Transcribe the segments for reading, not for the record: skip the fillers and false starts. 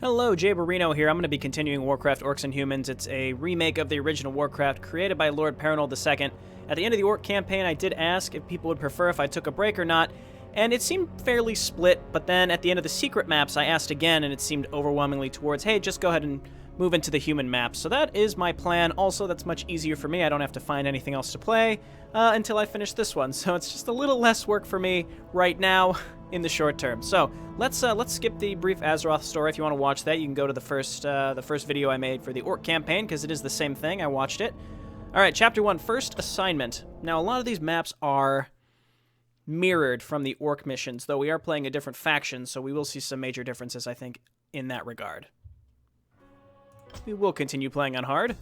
Hello, Jayborino here. I'm going to be continuing Warcraft Orcs and Humans. It's a remake of the original Warcraft created by Lord Perinold II. At the end of the Orc campaign, I did ask if people would prefer if I took a break or not, and it seemed fairly split, but then at the end of the secret maps, I asked again, and it seemed overwhelmingly towards, hey, just go ahead and move into the human maps. So that is my plan. Also, that's much easier for me. I don't have to find anything else to play until I finish this one. So it's just a little less work for me right now in the short term. So let's skip the brief Azeroth story. If you want to watch that, you can go to the first video I made for the Orc campaign, because it is the same thing. I watched it. All right, Chapter 1, First Assignment. Now, a lot of these maps are mirrored from the Orc missions, though we are playing a different faction, so we will see some major differences, I think, in that regard. We will continue playing on hard.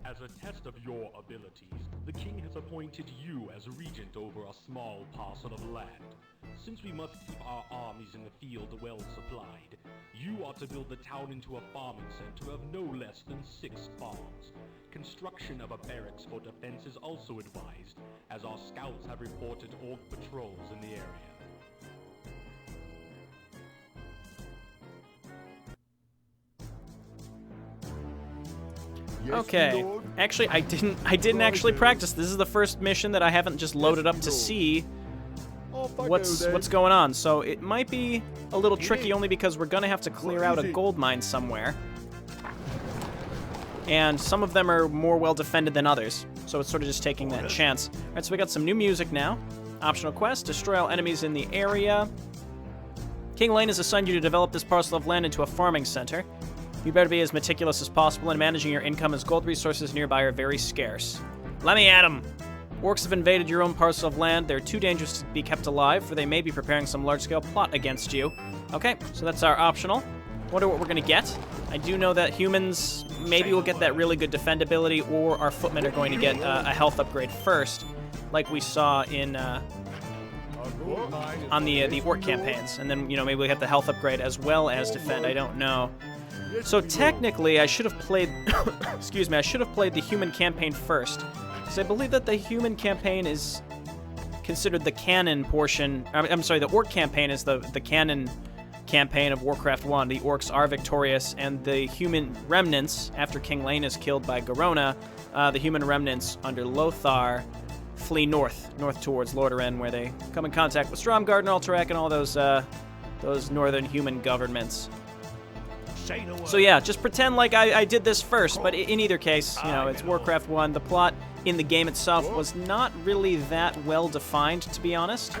As a test of your abilities, the king has appointed you as regent over a small parcel of land. Since we must keep our armies in the field well supplied, you are to build the town into a farming center of no less than 6 farms. Construction of a barracks for defense is also advised, as our scouts have reported orc patrols in the area. Okay, actually, I didn't actually practice. This is the first mission that I haven't just loaded up to see what's going on. So it might be a little tricky, only because we're gonna have to clear out a gold mine somewhere, and some of them are more well defended than others. So it's sort of just taking that chance. All right, so we got some new music now. Optional quest: destroy all enemies in the area. King Lane has assigned you to develop this parcel of land into a farming center. You better be as meticulous as possible in managing your income, as gold resources nearby are very scarce. Let me at 'em! Orcs have invaded your own parcel of land. They're too dangerous to be kept alive, for they may be preparing some large-scale plot against you. Okay, so that's our optional. Wonder what we're gonna get. I do know that humans maybe will get that really good defendability, or our footmen are going to get a health upgrade first, like we saw in on the Orc campaigns. And then, you know, maybe we get the health upgrade as well as defend. I don't know. So technically, I should have played, excuse me, I should have played the human campaign first, because I believe that the human campaign is considered the canon portion. I'm sorry, the Orc campaign is the canon campaign of Warcraft 1. The Orcs are victorious, and the human remnants, after King Lane is killed by Garona, the human remnants under Lothar flee north towards Lordaeron, where they come in contact with Stromgarde and Alterac and all those northern human governments. So yeah, just pretend like I did this first, but in either case, you know, it's Warcraft 1. The plot in the game itself was not really that well defined, to be honest.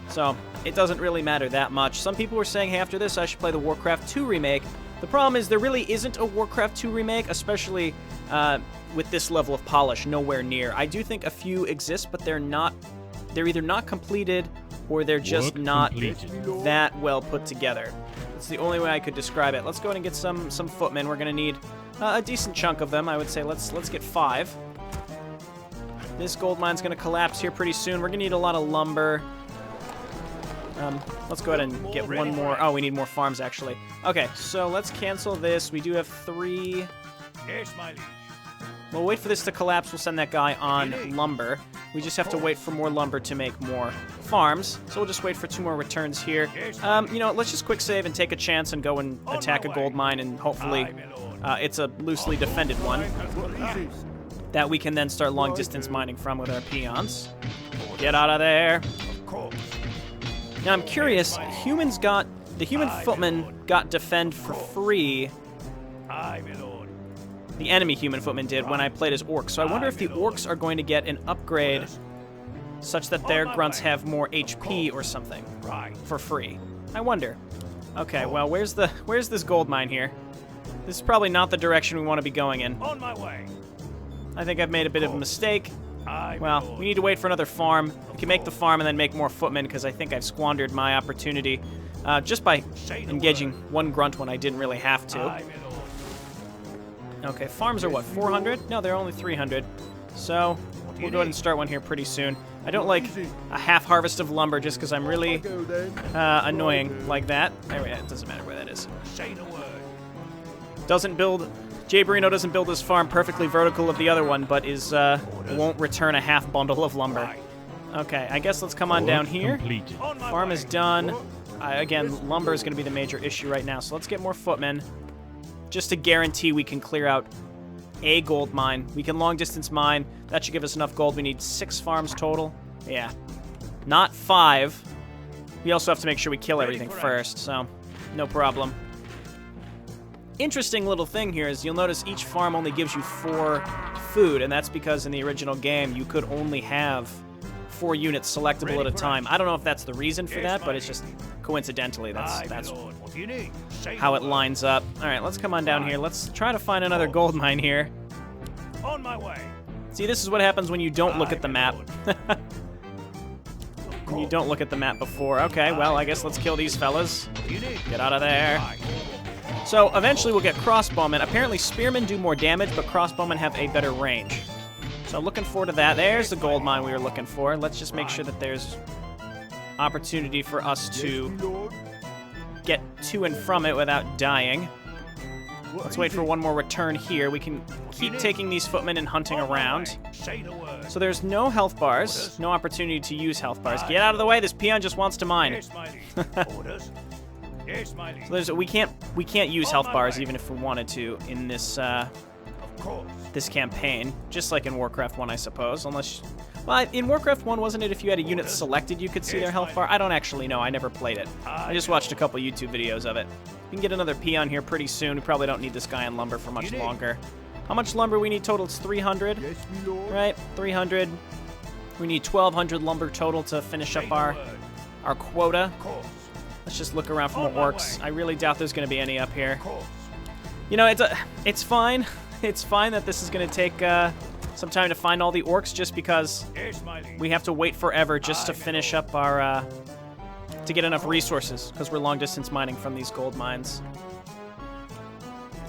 So it doesn't really matter that much. Some people were saying, hey, after this I should play the Warcraft 2 remake. The problem is there really isn't a Warcraft 2 remake, especially with this level of polish, nowhere near. I do think a few exist, but they're either not completed or they're just not that well put together. It's the only way I could describe it. Let's go ahead and get some footmen. We're gonna need a decent chunk of them. I would say let's get 5. This gold mine's gonna collapse here pretty soon. We're gonna need a lot of lumber. Let's go ahead and get one more. Oh, we need more farms, actually. Okay, so let's cancel this. We do have 3. Yes, my liege. We'll wait for this to collapse. We'll send that guy on lumber. We just have to wait for more lumber to make more farms. So we'll just wait for 2 more returns here. You know, let's just quick save and take a chance and go and attack a gold mine, and hopefully it's a loosely defended one that we can then start long distance mining from with our peons. Get out of there. Now I'm curious, the human footmen got defend for free. The enemy human footmen did when I played as orcs. So I wonder if the orcs are going to get an upgrade such that their grunts have more HP or something for free. I wonder. Okay, well, where's this gold mine here? This is probably not the direction we want to be going in. On my way. I think I've made a bit of a mistake. Well, we need to wait for another farm. We can make the farm and then make more footmen, because I think I've squandered my opportunity just by engaging 1 grunt when I didn't really have to. Okay, farms are what, 400? No, they're only 300. So we'll go ahead and start one here pretty soon. I don't like a half harvest of lumber just because I'm really annoying like that. Anyway, it doesn't matter where that is. Jayborino doesn't build his farm perfectly vertical of the other one, but won't return a half bundle of lumber. Okay, I guess let's come on down here. Farm is done. again, lumber is going to be the major issue right now. So let's get more footmen, just to guarantee we can clear out a gold mine. We can long distance mine. That should give us enough gold. We need 6 farms total. Yeah, not 5. We also have to make sure we kill everything first, so no problem. Interesting little thing here is you'll notice each farm only gives you 4 food, and that's because in the original game you could only have 4 units selectable at a time. I don't know if that's the reason for that, but it's just coincidentally that's how it lines up. All right, let's come on down here. Let's try to find another gold mine here. On my way. See, this is what happens when you don't look at the map. When you don't look at the map before. Okay, well, I guess let's kill these fellas. Get out of there. So eventually we'll get crossbowmen. Apparently spearmen do more damage, but crossbowmen have a better range. So looking forward to that. There's the gold mine we were looking for. Let's just make sure that there's opportunity for us to get to and from it without dying. Let's wait for one more return here. We can keep taking these footmen and hunting around. So there's no health bars, no opportunity to use health bars. Get out of the way, this peon just wants to mine. So we can't use health bars even if we wanted to in this this campaign, just like in Warcraft 1, I suppose. Unless, well, in Warcraft 1, wasn't it if you had a unit selected you could see their health bar? I don't actually know. I never played it. I just watched a couple YouTube videos of it. We can get another peon here pretty soon. We probably don't need this guy on lumber for much longer. How much lumber we need total? It's 300, right? 300. We need 1,200 lumber total to finish up our quota. Let's just look around for more orcs. I really doubt there's going to be any up here. You know, it's fine. It's fine that this is going to take some time to find all the orcs, just because we have to wait forever just to finish up our to get enough resources, because we're long distance mining from these gold mines.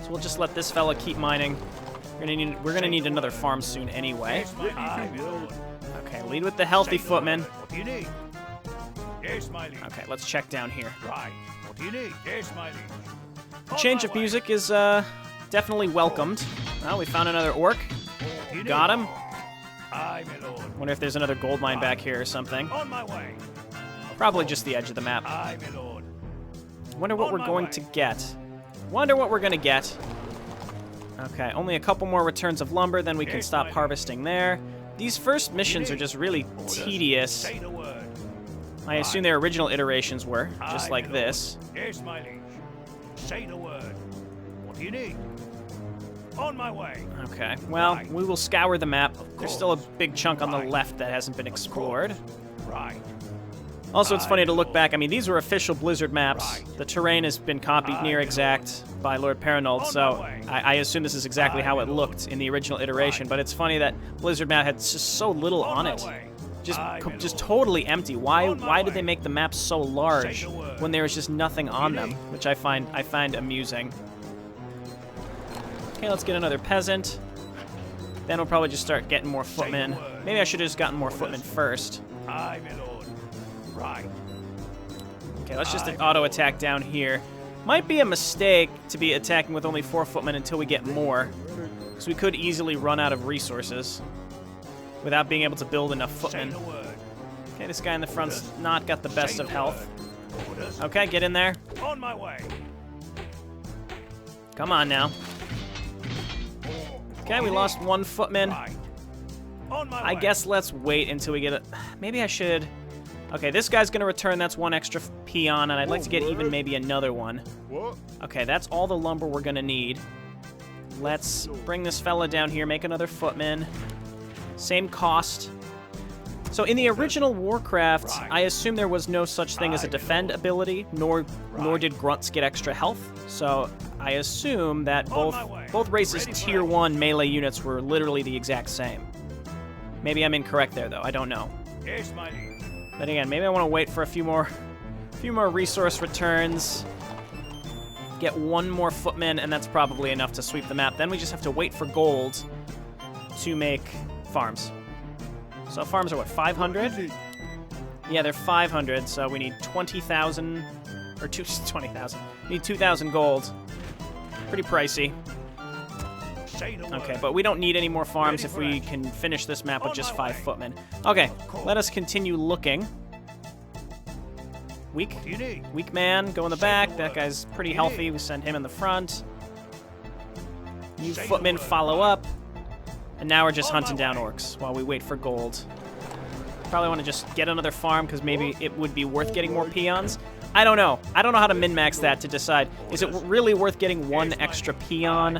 So we'll just let this fella keep mining. We're gonna need another farm soon anyway. Okay, lead with the healthy footmen. Okay, let's check down here. The change of music is definitely welcomed. Well, we found another orc. Got him. Wonder if there's another gold mine back here or something. Probably just the edge of the map. Wonder what we're going to get. Wonder what we're gonna get. Okay, only a couple more returns of lumber, then we can stop harvesting there. These first missions are just really tedious. I assume their original iterations were, just like this. Say the word. What do you need? On my way. Okay, well, we will scour the map. There's still a big chunk on the left that hasn't been explored. Also, it's funny to look back. I mean, these were official Blizzard maps. The terrain has been copied near exact by Lord Paranold, so I assume this is exactly how it looked in the original iteration. But it's funny that Blizzard map had just so little on it. Just totally empty. Why did they make the maps so large when there was just nothing on them? Which I find amusing. Okay, let's get another peasant. Then we'll probably just start getting more footmen. Maybe I should have just gotten more footmen first. Okay, let's just auto attack down here. Might be a mistake to be attacking with only 4 footmen until we get more, because we could easily run out of resources without being able to build enough footmen. Okay, this guy in the front's not got the best of health. Okay, get in there. On my way. Come on now. Okay, we lost 1 footman. I guess let's wait until we get a... Maybe I should... Okay, this guy's going to return. That's 1 extra peon, and I'd like to get even maybe another one. Okay, that's all the lumber we're going to need. Let's bring this fella down here, make another footman. Same cost. So in the original Warcraft, I assume there was no such thing as a defend ability, nor did grunts get extra health. So I assume that both races' tier 1 melee units were literally the exact same. Maybe I'm incorrect there, though. I don't know. But again, maybe I want to wait for a few more resource returns. Get 1 more footman, and that's probably enough to sweep the map. Then we just have to wait for gold to make farms. So farms are what, 500? Yeah, they're 500, so we need 20,000, or 20,000. We need 2,000 gold. Pretty pricey. Okay, but we don't need any more farms if we can finish this map with just 5 footmen. Okay, let us continue looking. Weak. What do you need? Weak man, go in the back. That guy's pretty healthy. We send him in the front. You footmen follow up. And now we're just hunting down orcs while we wait for gold. Probably want to just get another farm because maybe it would be worth getting more peons. I don't know. I don't know how to min-max that to decide. Is it really worth getting one extra peon?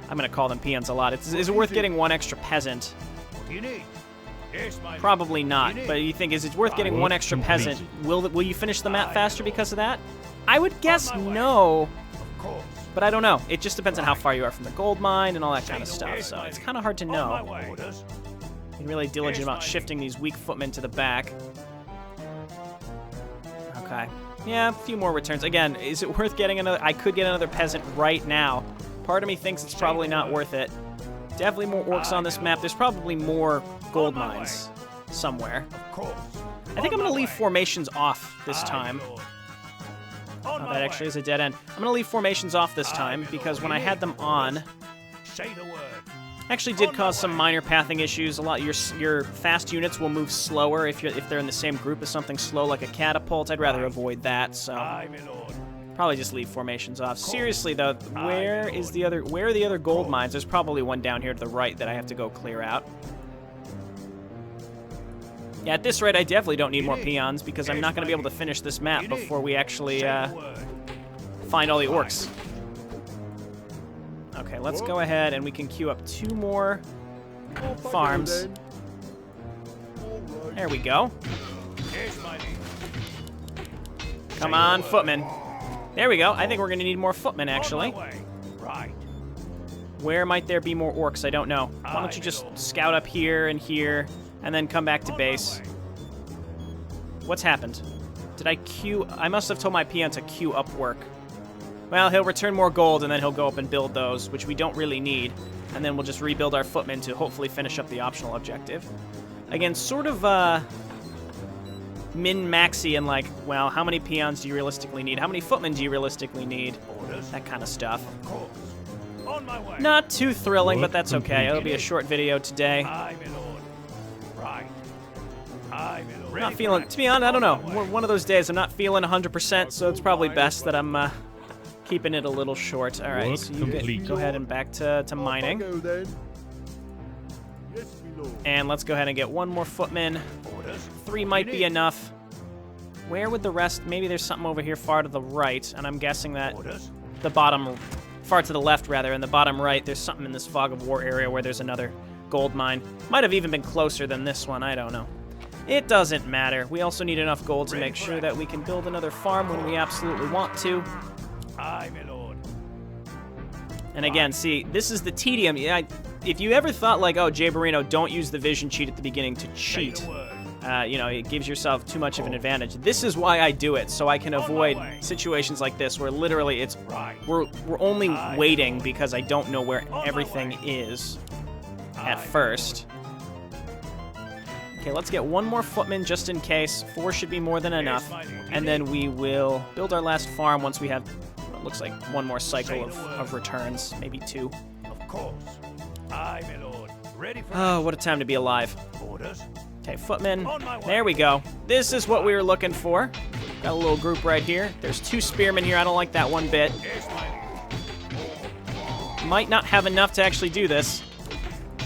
I'm going to call them peons a lot. Is it worth getting one extra peasant? What do you need? Probably not. But you think, is it worth getting one extra peasant? Will you finish the map faster because of that? I would guess no. Of course. But I don't know. It just depends on how far you are from the gold mine and all that kind of stuff. So it's kind of hard to know. Orders. Being really diligent about shifting these weak footmen to the back. Okay. Yeah, a few more returns. Again, is it worth getting another? I could get another peasant right now. Part of me thinks it's probably not worth it. Definitely more orcs on this map. There's probably more gold mines somewhere. Of course. I think I'm going to leave formations off this time. Oh, that actually is a dead end. I'm going to leave formations off this time because when I had them on, Say the word. actually did cause some minor pathing issues. A lot your fast units will move slower if they're in the same group as something slow like a catapult. I'd rather avoid that, so Aye, my lord. probably just leave formations off. Seriously though, where are the other gold mines? There's probably one down here to the right that I have to go clear out. Yeah, at this rate, I definitely don't need more peons because I'm not going to be able to finish this map before we actually find all the orcs. Okay, let's go ahead and we can queue up 2 more farms. There we go. Come on, footmen. There we go. I think we're going to need more footmen, actually. Right. Where might there be more orcs? I don't know. Why don't you just scout up here and here, and then come back to base? What's happened? Did I queue? I must have told my peon to queue up work. Well, he'll return more gold, and then he'll go up and build those, which we don't really need. And then we'll just rebuild our footmen to hopefully finish up the optional objective. Again, sort of min-maxy and like, well, how many peons do you realistically need? How many footmen do you realistically need? That kind of stuff. On my way. Not too thrilling, but that's okay. It'll be a short video today. Aye, my lord. Right. Aye, my lord. Not feeling, to be honest, I don't know. One of those days I'm not feeling 100%, so it's probably best that I'm keeping it a little short. All right, so you go ahead and back to mining. And let's go ahead and get 1 more footman. 3 might be enough. Where would the rest? Maybe there's something over here far to the right, and I'm guessing that the bottom, far to the left rather, in the bottom right, there's something in this fog of war area where there's another gold mine. Might have even been closer than this one, I don't know. It doesn't matter. We also need enough gold to make sure that we can build another farm when we absolutely want to. Aye, my lord. And again, see, this is the tedium. Yeah, if you ever thought like, oh, Jayborino, don't use the vision cheat at the beginning to cheat. You know, it gives yourself too much of an advantage. This is why I do it, so I can avoid situations like this where literally it's we're only waiting because I don't know where everything is at first. Okay, let's get 1 more footman just in case. 4 should be more than enough. And then we will build our last farm once we have what looks like 1 more cycle of returns, maybe 2. Of course. Aye, my lord. Ready for Oh, what a time to be alive. orders. Okay, footmen. There we go. This is what we were looking for. Got a little group right here. There's 2 spearmen here. I don't like that one bit. Might not have enough to actually do this.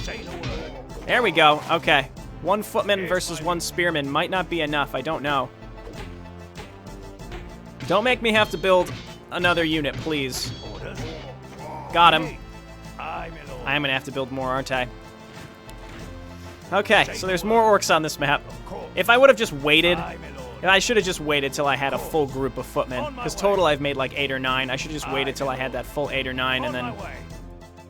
Say the word. There we go. Okay. 1 footman versus 1 spearman might not be enough. I don't know. Don't make me have to build another unit, please. Orders. Got him. Aye, my lord. I am going to have to build more, aren't I? Okay, so there's more orcs on this map. If I would have just waited, Aye, my lord. I should have just waited till I had a full group of footmen. Because total I've made like 8 or 9. I should have just waited till I had that full 8 or 9 and then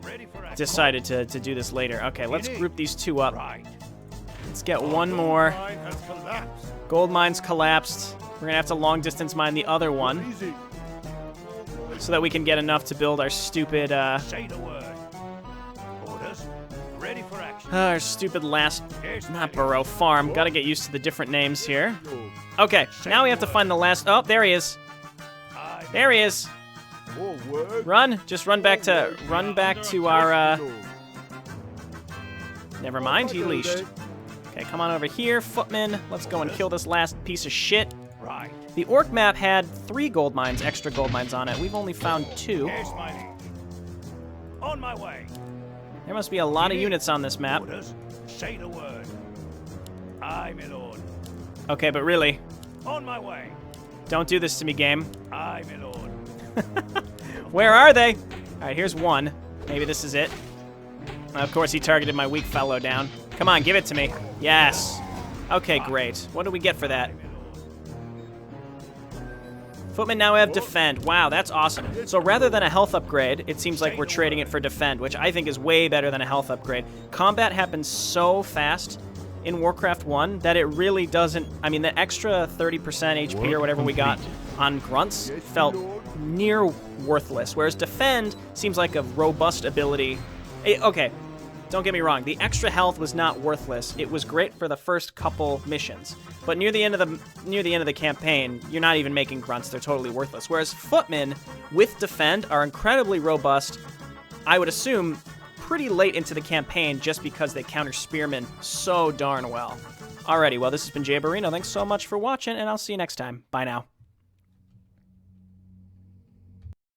Ready for action. decided to do this later. Okay, let's group these 2 up. Right. Let's get 1 more. Gold mine's collapsed. We're going to have to long distance mine the other one so that we can get enough to build our stupid, Say the word. Orders. Ready for action. our stupid last, not burrow, farm. Got to get used to the different names here. Okay, now we have to find the last, oh, there he is. There he is. Run, just run back to our, never mind, he leashed. Okay, come on over here, footman. Let's go and kill this last piece of shit. Right. The Orc map had 3 gold mines, extra gold mines on it. We've only found 2. Yes, my liege. On my way. There must be a lot of units on this map. Orders. Say the word. Aye, my lord. Okay, but really, On my way. don't do this to me, game. Aye, my lord. Where are they? All right, here's one. Maybe this is it. Of course, he targeted my weak fellow down. Come on, give it to me. Yes. Okay, great. What do we get for that? Footmen now have defend. Wow, that's awesome. So rather than a health upgrade, it seems like we're trading it for defend, which I think is way better than a health upgrade. Combat happens so fast in Warcraft 1 that it really doesn't... I mean, the extra 30% HP or whatever we got on grunts felt near worthless, whereas defend seems like a robust ability. Okay, don't get me wrong. The extra health was not worthless. It was great for the first couple missions, but near the end of the campaign, you're not even making grunts. They're totally worthless. Whereas footmen with defend are incredibly robust. I would assume pretty late into the campaign, just because they counter spearmen so darn well. Alrighty, well, this has been Jayborino. Thanks so much for watching, and I'll see you next time. Bye now.